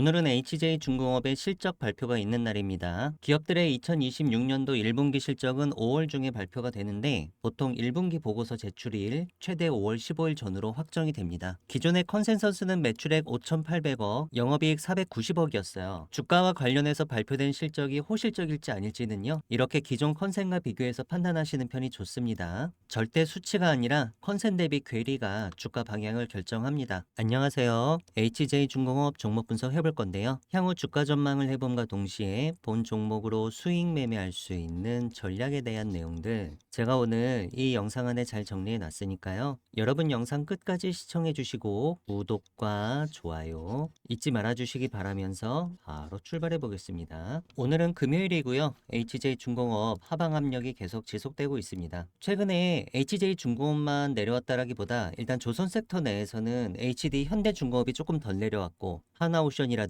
오늘은 HJ중공업의 실적 발표가 있는 날입니다. 기업들의 2026년도 1분기 실적은 5월 중에 발표가 되는데 보통 1분기 보고서 제출일 최대 5월 15일 전후로 확정이 됩니다. 기존의 컨센서스는 매출액 5,800억, 영업이익 490억이었어요. 주가와 관련해서 발표된 실적이 호실적일지 아닐지는요. 이렇게 기존 컨센과 비교해서 판단하시는 편이 좋습니다. 절대 수치가 아니라 컨센 대비 괴리가 주가 방향을 결정합니다. 안녕하세요. HJ중공업 종목 분석 해볼 건데요. 향후 주가 전망을 해봄과 동시에 본 종목으로 수익 매매할 수 있는 전략에 대한 내용들 제가 오늘 이 영상 안에 잘 정리해 놨으니까요. 여러분 영상 끝까지 시청해 주시고 구독과 좋아요 잊지 말아 주시기 바라면서 바로 출발해 보겠습니다. 오늘은 금요일이고요. HJ중공업 하방 압력이 계속 지속되고 있습니다. 최근에 HJ중공업만 내려왔다라기보다 일단 조선 섹터 내에서는 HD 현대중공업이 조금 덜 내려왔고 하나오션이라든지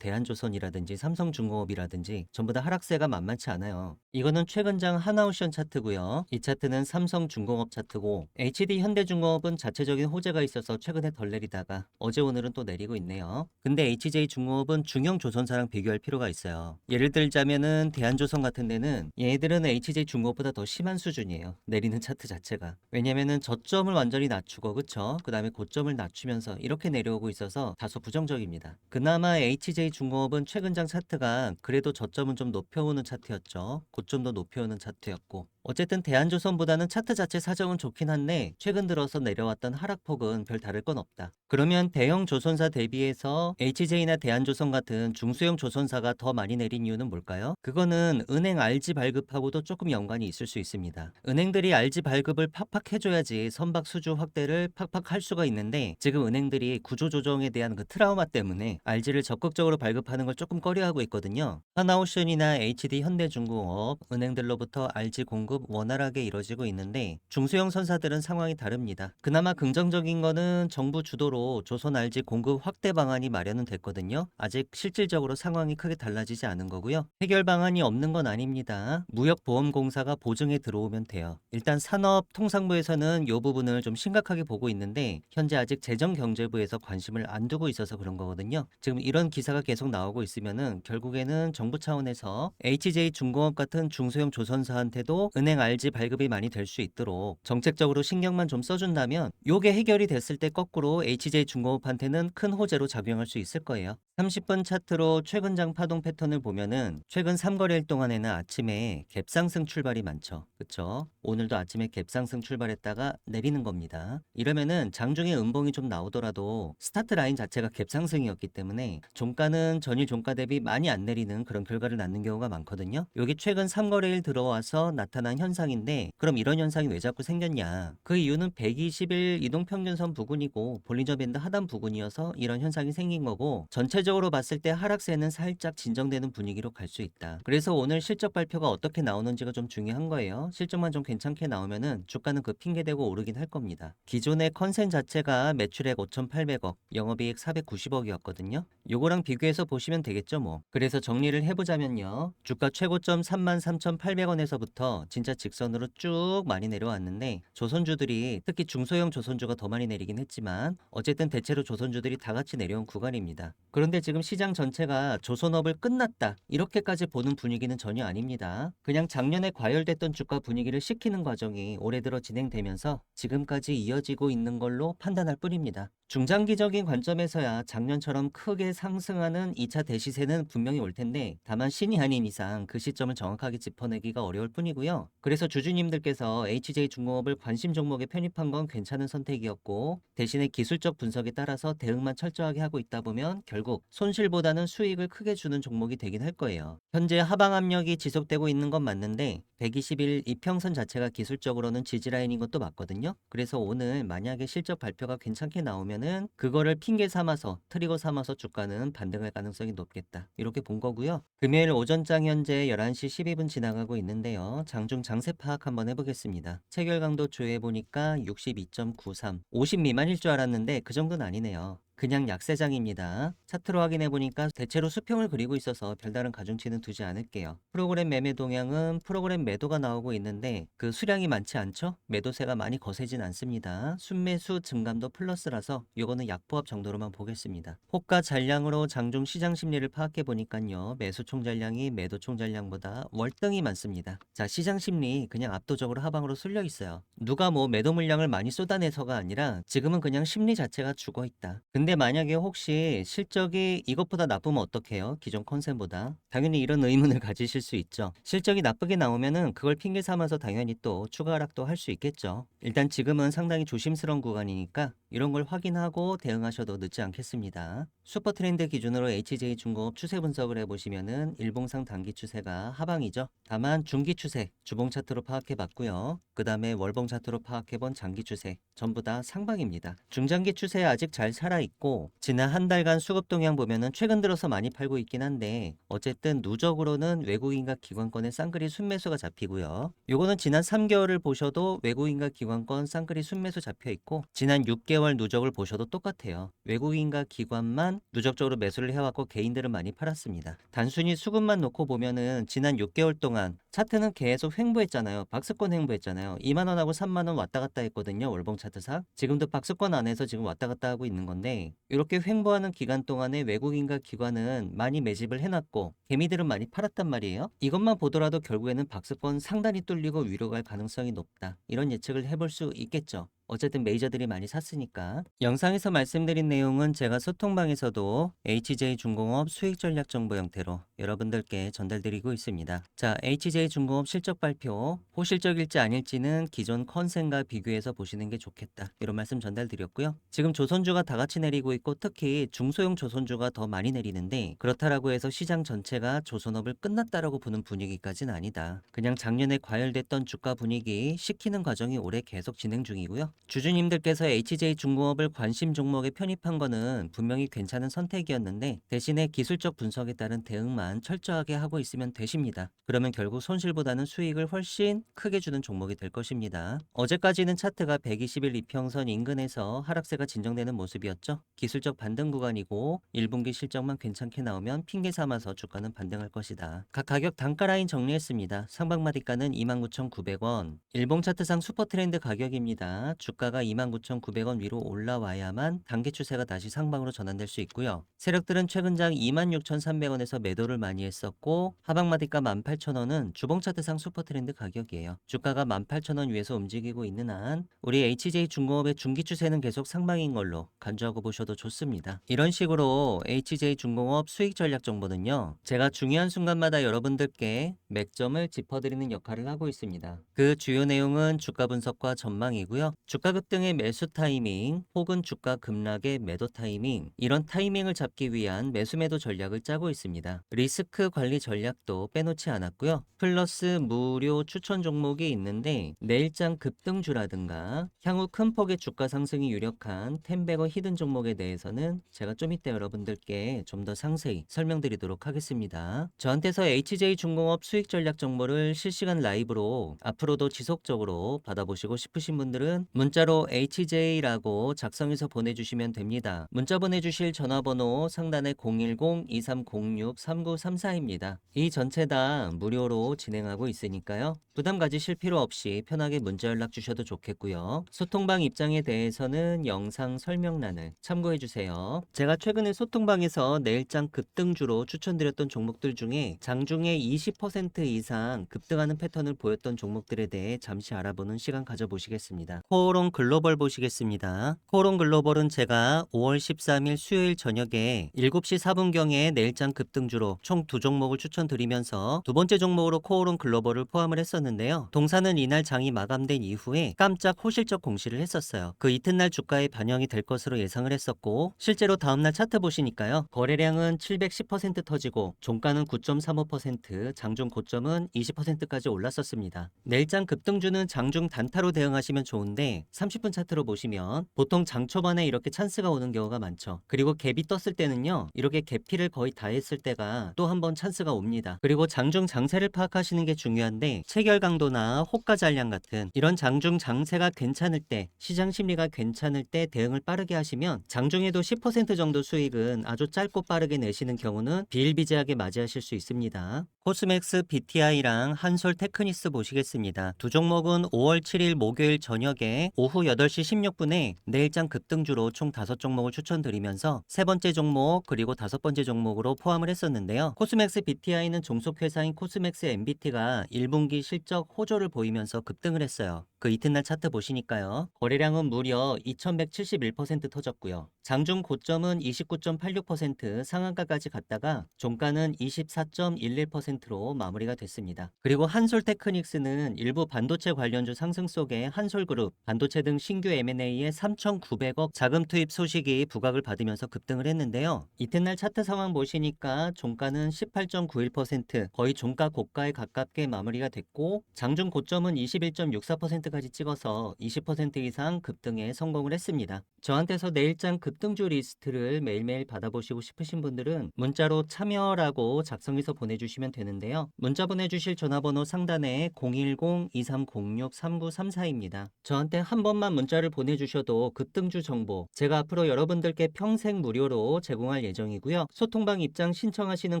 대한조선이라든지 삼성중공업이라든지 전부 다 하락세가 만만치 않아요. 이거는 최근장 하나오션 차트고요. 이 차트는 삼성중공업 차트고 HD 현대중공업은 자체적인 호재가 있어서 최근에 덜 내리다가 어제 오늘은 또 내리고 있네요. 근데 HJ중공업은 중형 조선사랑 비교할 필요가 있어요. 예를 들자면은 대한조선 같은 데는 얘들은 HJ중공업보다 더 심한 수준이에요. 내리는 차트 자체가. 왜냐면은 저점을 완전히 낮추고 그쵸? 그 다음에 고점을 낮추면서 이렇게 내려오고 있어서 다소 부정적입니다. 그나마 HJ중공업은 최근장 차트가 그래도 저점은 좀 높여오는 차트였죠. 고점도 높여오는 차트였고 어쨌든 대한조선보다는 차트 자체 사정은 좋긴 한데 최근 들어서 내려왔던 하락폭은 별 다를 건 없다. 그러면 대형 조선사 대비해서 HJ나 대한조선 같은 중소형 조선사가 더 많이 내린 이유는 뭘까요? 그거는 은행 RG 발급하고도 조금 연관이 있을 수 있습니다. 은행들이 RG 발급을 팍팍 해줘야지 선박 수주 확대를 팍팍 할 수가 있는데 지금 은행들이 구조조정에 대한 그 트라우마 때문에 RG를 적극적으로 발급하는 걸 조금 꺼려하고 있거든요. 하나오션이나 HD 현대중공업 은행들로부터 RG 공급 원활하게 이뤄지고 있는데 중소형 선사들은 상황이 다릅니다. 그나마 긍정적인 거는 정부 주도로 조선 RG 공급 확대 방안이 마련은 됐거든요. 아직 실질적으로 상황이 크게 달라지지 않은 거고요. 해결 방안이 없는 건 아닙니다. 무역보험공사가 보증에 들어오면 돼요. 일단 산업통상부에서는 이 부분을 좀 심각하게 보고 있는데 현재 아직 재정경제부에서 관심을 안 두고 있어서 그런 거거든요. 지금 이런 기사가 계속 나오고 있으면은 결국에는 정부 차원에서 HJ중공업 같은 중소형 조선사한테도 은행 RG 발급이 많이 될 수 있도록 정책적으로 신경만 좀 써준다면 요게 해결이 됐을 때 거꾸로 HJ중공업한테는 큰 호재로 작용할 수 있을 거예요. 30분 차트로 최근장 파동 패턴을 보면은 최근 3거래일 동안에는 아침에 갭상승 출발이 많죠. 그쵸? 오늘도 아침에 갭상승 출발했다가 내리는 겁니다. 이러면은 장중에 음봉이 좀 나오더라도 스타트 라인 자체가 갭상승이었기 때문에 종가는 전일 종가 대비 많이 안 내리는 그런 결과를 낳는 경우가 많거든요. 여기 최근 3거래일 들어와서 나타난 현상인데 그럼 이런 현상이 왜 자꾸 생겼냐? 그 이유는 120일 이동평균선 부근이고 볼린저 밴드 하단 부근이어서 이런 현상이 생긴 거고 전체적으로 봤을 때 하락세는 살짝 진정되는 분위기로 갈 수 있다. 그래서 오늘 실적 발표가 어떻게 나오는지가 좀 중요한 거예요. 실적만 좀 괜찮게 나오면은 주가는 그 핑계대고 오르긴 할 겁니다. 기존의 컨센 자체가 매출액 5,800억, 영업이익 490억이었거든요. 요거랑 비교해서 보시면 되겠죠 뭐. 그래서 정리를 해보자면요. 주가 최고점 33,800원에서부터 진짜 직선으로 쭉 많이 내려왔는데 조선주들이 특히 중소형 조선주가 더 많이 내리긴 했지만 어쨌든 대체로 조선주들이 다 같이 내려온 구간입니다. 그런데 지금 시장 전체가 조선업을 끝났다 이렇게까지 보는 분위기는 전혀 아닙니다. 그냥 작년에 과열됐던 주가 분위기를 식히는 과정이 올해 들어 진행되면서 지금까지 이어지고 있는 걸로 판단할 뿐입니다. 중장기적인 관점에서야 작년처럼 크게 상승하는 2차 대시세는 분명히 올 텐데 다만 신이 아닌 이상 그 시점을 정확하게 짚어내기가 어려울 뿐이고요. 그래서 주주님들께서 HJ중공업을 관심 종목에 편입한 건 괜찮은 선택이었고 대신에 기술적 분석에 따라서 대응만 철저하게 하고 있다 보면 결국 손실보다는 수익을 크게 주는 종목이 되긴 할 거예요. 현재 하방 압력이 지속되고 있는 건 맞는데 120일 이평선 자체가 기술적으로는 지지라인인 것도 맞거든요. 그래서 오늘 만약에 실적 발표가 괜찮게 나오면은 그거를 핑계 삼아서 트리거 삼아서 주가는 반등할 가능성이 높겠다. 이렇게 본 거고요. 금요일 오전장 현재 11시 12분 지나가고 있는데요. 장중 장세 파악 한번 해보겠습니다. 체결 강도 조회 보니까 62.93, 50 미만일 줄 알았는데 그 정도는 아니네요. 그냥 약세장입니다. 차트로 확인해 보니까 대체로 수평을 그리고 있어서 별다른 가중치는 두지 않을게요. 프로그램 매매 동향은 프로그램 매도가 나오고 있는데 그 수량이 많지 않죠? 매도세가 많이 거세진 않습니다. 순매수 증감도 플러스라서 요거는 약보합 정도로만 보겠습니다. 호가 잔량으로 장중 시장 심리를 파악해 보니까요. 매수 총잔량이 매도 총잔량보다 월등히 많습니다. 자, 시장 심리 그냥 압도적으로 하방으로 쏠려 있어요. 누가 뭐 매도 물량을 많이 쏟아내서가 아니라 지금은 그냥 심리 자체가 죽어 있다. 근데 만약에 혹시 실적이 이것보다 나쁘면 어떡해요? 기존 컨센보다. 당연히 이런 의문을 가지실 수 있죠. 실적이 나쁘게 나오면은 그걸 핑계 삼아서 당연히 또 추가 하락도 할 수 있겠죠. 일단 지금은 상당히 조심스러운 구간이니까 이런 걸 확인하고 대응하셔도 늦지 않겠습니다. 슈퍼트렌드 기준으로 HJ중공업 추세 분석을 해보시면은 일봉상 단기 추세가 하방이죠. 다만 중기 추세, 주봉 차트로 파악해 봤고요. 그 다음에 월봉 차트로 파악해 본 장기 추세, 전부 다 상방입니다. 중장기 추세 아직 잘 살아있고 지난 한 달간 수급 동향 보면은 최근 들어서 많이 팔고 있긴 한데 어쨌든 누적으로는 외국인과 기관권의 쌍끌이 순매수가 잡히고요. 요거는 지난 3개월을 보셔도 외국인과 기관권 쌍끌이 순매수 잡혀 있고 지난 6개월 누적을 보셔도 똑같아요. 외국인과 기관만 누적적으로 매수를 해왔고 개인들은 많이 팔았습니다. 단순히 수급만 놓고 보면은 지난 6개월 동안 차트는 계속 횡보했잖아요. 박스권 횡보했잖아요. 2만원하고 3만원 왔다 갔다 했거든요. 월봉 차트상. 지금도 박스권 안에서 지금 왔다 갔다 하고 있는 건데 이렇게 횡보하는 기간 동안에 외국인과 기관은 많이 매집을 해놨고 개미들은 많이 팔았단 말이에요. 이것만 보더라도 결국에는 박스권 상단이 뚫리고 위로 갈 가능성이 높다. 이런 예측을 해볼 수 있겠죠. 어쨌든 메이저들이 많이 샀으니까. 영상에서 말씀드린 내용은 제가 소통방에서도 HJ중공업 수익전략 정보 형태로 여러분들께 전달드리고 있습니다. 자, HJ중공업 실적 발표, 호실적일지 아닐지는 기존 컨센과 비교해서 보시는 게 좋겠다. 이런 말씀 전달드렸고요. 지금 조선주가 다 같이 내리고 있고 특히 중소형 조선주가 더 많이 내리는데 그렇다라고 해서 시장 전체가 조선업을 끝났다라고 보는 분위기까지는 아니다. 그냥 작년에 과열됐던 주가 분위기 식히는 과정이 올해 계속 진행 중이고요. 주주님들께서 HJ중공업을 관심 종목에 편입한 거는 분명히 괜찮은 선택이었는데 대신에 기술적 분석에 따른 대응만 철저하게 하고 있으면 되십니다. 그러면 결국 손실보다는 수익을 훨씬 크게 주는 종목이 될 것입니다. 어제까지는 차트가 120일 이평선 인근에서 하락세가 진정되는 모습이었죠. 기술적 반등 구간이고 1분기 실적만 괜찮게 나오면 핑계 삼아서 주가는 반등할 것이다. 각 가격 단가 라인 정리했습니다. 상방마디가는 29,900원, 일봉 차트상 슈퍼트렌드 가격입니다. 주가가 29,900원 위로 올라와야만 단기 추세가 다시 상방으로 전환될 수 있고요. 세력들은 최근장 26,300원에서 매도를 많이 했었고 하방마디가 18,000원은 주봉 차트상 슈퍼트렌드 가격이에요. 주가가 18,000원 위에서 움직이고 있는 한 우리 HJ중공업의 중기 추세는 계속 상방인 걸로 간주하고 보셔도 좋습니다. 이런 식으로 HJ중공업 수익 전략 정보는요. 제가 중요한 순간마다 여러분들께 맥점을 짚어드리는 역할을 하고 있습니다. 그 주요 내용은 주가 분석과 전망이고요. 주가 급등의 매수 타이밍 혹은 주가 급락의 매도 타이밍 이런 타이밍을 잡기 위한 매수 매도 전략을 짜고 있습니다. 리스크 관리 전략도 빼놓지 않았고요. 플러스 무료 추천 종목이 있는데 내일장 급등주라든가 향후 큰 폭의 주가 상승이 유력한 텐베거 히든 종목에 대해서는 제가 좀 이따 여러분들께 좀 더 상세히 설명드리도록 하겠습니다. 저한테서 HJ중공업 수익 전략 정보를 실시간 라이브로 앞으로도 지속적으로 받아보시고 싶으신 분들은 문자로 HJ라고 작성해서 보내주시면 됩니다. 문자 보내주실 전화번호 상단에 010-2306-3934입니다. 이 전체 다 무료로 진행하고 있으니까요. 부담 가지실 필요 없이 편하게 문자 연락 주셔도 좋겠고요. 소통방 입장에 대해서는 영상 설명란을 참고해주세요. 제가 최근에 소통방에서 내일장 급등주로 추천드렸던 종목들 중에 장중에 20% 이상 급등하는 패턴을 보였던 종목들에 대해 잠시 알아보는 시간 가져보시겠습니다. 코오롱 글로벌 보시겠습니다. 코오롱 글로벌은 제가 5월 13일 수요일 저녁에 7시 4분경에 내일장 급등주로 총 2종목을 추천드리면서 두 번째 종목으로 코오롱 글로벌을 포함을 했었는데요. 동사는 이날 장이 마감된 이후에 깜짝 호실적 공시를 했었어요. 그 이튿날 주가에 반영이 될 것으로 예상을 했었고 실제로 다음날 차트 보시니까요. 거래량은 710% 터지고 종가는 9.35%, 장중 고점은 20%까지 올랐었습니다. 내일장 급등주는 장중 단타로 대응하시면 좋은데 30분 차트로 보시면 보통 장 초반에 이렇게 찬스가 오는 경우가 많죠. 그리고 갭이 떴을 때는요. 이렇게 갭피를 거의 다 했을 때가 또 한 번 찬스가 옵니다. 그리고 장중 장세를 파악하는 생각하시는 게 중요한데, 체결 강도나 호가 잔량 같은 이런 장중 장세가 괜찮을 때, 시장 심리가 괜찮을 때 대응을 빠르게 하시면 장중에도 10% 정도 수익은 아주 짧고 빠르게 내시는 경우는 비일비재하게 맞이하실 수 있습니다. 코스맥스 BTI랑 한솔 테크니스 보시겠습니다. 두 종목은 5월 7일 목요일 저녁에 오후 8시 16분에 내일장 급등주로 총 5종목을 추천드리면서 세 번째 종목 그리고 다섯 번째 종목으로 포함을 했었는데요. 코스맥스 BTI는 종속회사인 코스맥스 MBT가 1분기 실적 호조를 보이면서 급등을 했어요. 그 이튿날 차트 보시니까요. 거래량은 무려 2171% 터졌고요. 장중 고점은 29.86% 상한가까지 갔다가 종가는 24.11%로 마무리가 됐습니다. 그리고 한솔테크닉스는 일부 반도체 관련주 상승 속에 한솔그룹, 반도체 등 신규 M&A에 3,900억 자금 투입 소식이 부각을 받으면서 급등을 했는데요. 이튿날 차트 상황 보시니까 종가는 18.91% 거의 종가 고가에 가깝게 마무리가 됐고 장중 고점은 21.64%까지 찍어서 20% 이상 급등에 성공을 했습니다. 저한테서 내일장 급등주 리스트를 매일매일 받아보시고 싶으신 분들은 문자로 참여라고 작성해서 보내주시면 되는데요. 문자 보내주실 전화번호 상단에 010-2306-3934입니다. 저한테 한 번만 문자를 보내주셔도 급등주 정보 제가 앞으로 여러분들께 평생 무료로 제공할 예정이고요. 소통방 입장 신청하시는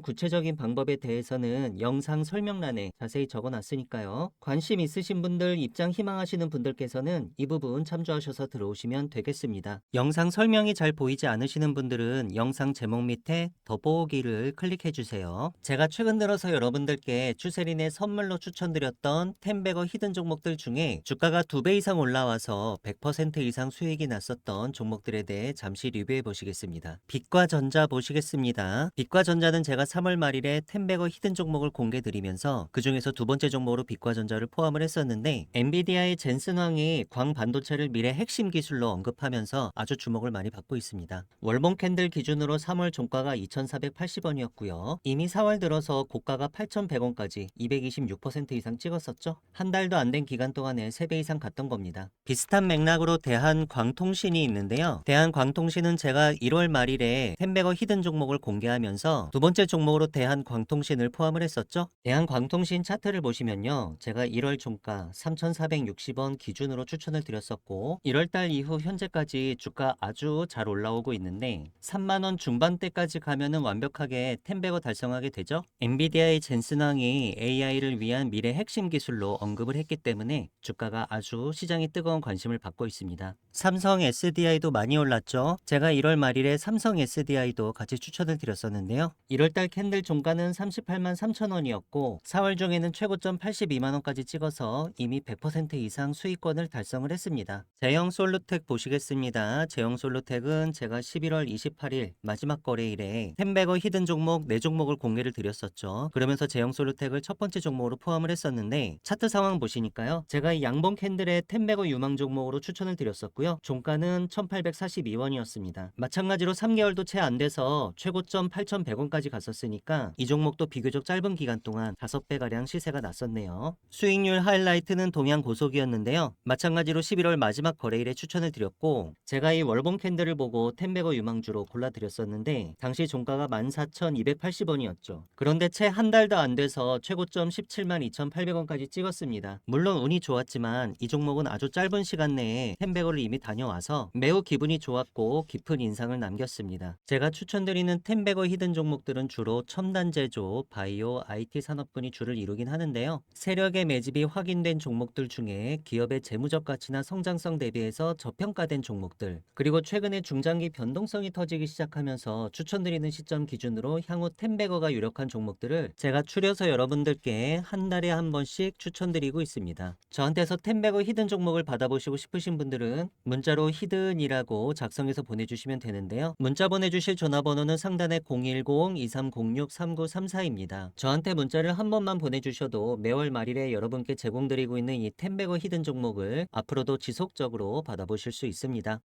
구체적인 방법에 대해서는 영상 설명란에 자세히 적어놨으니까요. 관심 있으신 분들, 입장 희망하시는 분들께서는 이 부분 참조하셔서 들어오시면 되겠습니다. 영상 설명이 잘 보이지 않으시는 분들은 영상 제목 밑에 더보기를 클릭해 주세요. 제가 최근 들어서 여러분들께 추세린의 선물로 추천드렸던 텐베거 히든 종목들 중에 주가가 2배 이상 올라와서 100% 이상 수익이 났었던 종목들에 대해 잠시 리뷰해 보시겠습니다. 빛과 전자 보시겠습니다. 빛과 전자는 제가 3월 말일에 텐베거 히든 종목을 공개 드리면서 그 중에서 두 번째 종목으로 빛과 전자를 포함을 했었는데 엔비디아의 젠슨 황이 광 반도체를 미래 핵심 기술로 언급하면서 아주 주목을 많이 받고 있습니다. 월봉 캔들 기준으로 3월 종가가 2,480원이었고요. 이미 4월 들어서 고가가 8,100원까지 226% 이상 찍었었죠. 한 달도 안 된 기간 동안에 3배 이상 갔던 겁니다. 비슷한 맥락으로 대한광통신이 있는데요. 대한광통신은 제가 1월 말일에 텐베거 히든 종목을 공개하면서 두 번째 종목으로 대한광통신을 포함을 했었죠. 대한광통신 차트를 보시면요. 제가 1월 종가 3,460원 기준으로 추천을 드렸었고 1월달 이후 현재까지 주가 아주 잘 올라오고 있는데 3만원 중반대까지 가면은 완벽하게 텐베거 달성하게 되죠. 엔비디아의 젠슨왕이 AI를 위한 미래 핵심 기술로 언급을 했기 때문에 주가가 아주 시장이 뜨거운 관심을 받고 있습니다. 삼성 SDI도 많이 올랐죠. 제가 1월 말일에 삼성 SDI도 같이 추천을 드렸었는데요. 1월달 캔들 종가는 38만 3천원이었고 4월 중에는 최고점 82만원까지 찍어서 이미 100% 이상 수익권을 달성을 했습니다. 제형 솔루텍 보시겠습니다. 제형 솔루텍은 제가 11월 28일 마지막 거래일에 텐베거 히든 종목 4종목을 공개를 드렸었죠. 그러면서 제형 솔루텍을 첫 번째 종목으로 포함을 했었는데 차트 상황 보시니까요. 제가 이 양봉 캔들의 텐베거 유망 종목으로 추천을 드렸었고요. 종가는 1842원이었습니다. 마찬가지로 3개월도 채 안 돼서 최고점 8100원까지 갔었으니까 이 종목도 비교적 짧은 기간 동안 5배가량 시세가 났었네요. 수익률 하이라이트는 동양 고속이었는데요. 마찬가지로 11월 마지막 거래일에 추천을 드렸고 제가 이 월봉 캔들을 보고 텐베거 유망주로 골라드렸었는데 당시 종가가 14,280원이었죠. 그런데 채 한 달도 안 돼서 최고점 17만 2,800원까지 찍었습니다. 물론 운이 좋았지만 이 종목은 아주 짧은 시간 내에 텐베거를 이미 다녀와서 매우 기분이 좋았고 깊은 인상을 남겼습니다. 제가 추천드리는 텐베거 히든 종목들은 주로 첨단 제조, 바이오, IT 산업군이 주를 이루긴 하는데요. 세력의 매집이 확인된 종목들 중에 기업의 재무적 가치나 성장성 대비해서 저평가된 종목들, 그리고 최근에 중장기 변동성이 터지기 시작하면서 추천드리는 시점 기준으로 향후 텐베거가 유력한 종목들을 제가 추려서 여러분들께 한 달에 한 번씩 추천드리고 있습니다. 저한테서 텐베거 히든 종목을 받아보시고 싶으신 분들은 문자로 히든이라고 작성해서 보내주시면 되는데요. 문자 보내주실 전화번호는 상단에 010-2306-3934입니다. 저한테 문자를 한 번만 보내주셔도 매월 말일에 여러분께 제공드리고 있는 이 텐베거 히든 종목을 앞으로도 지속적으로 받아보실 수 있습니다.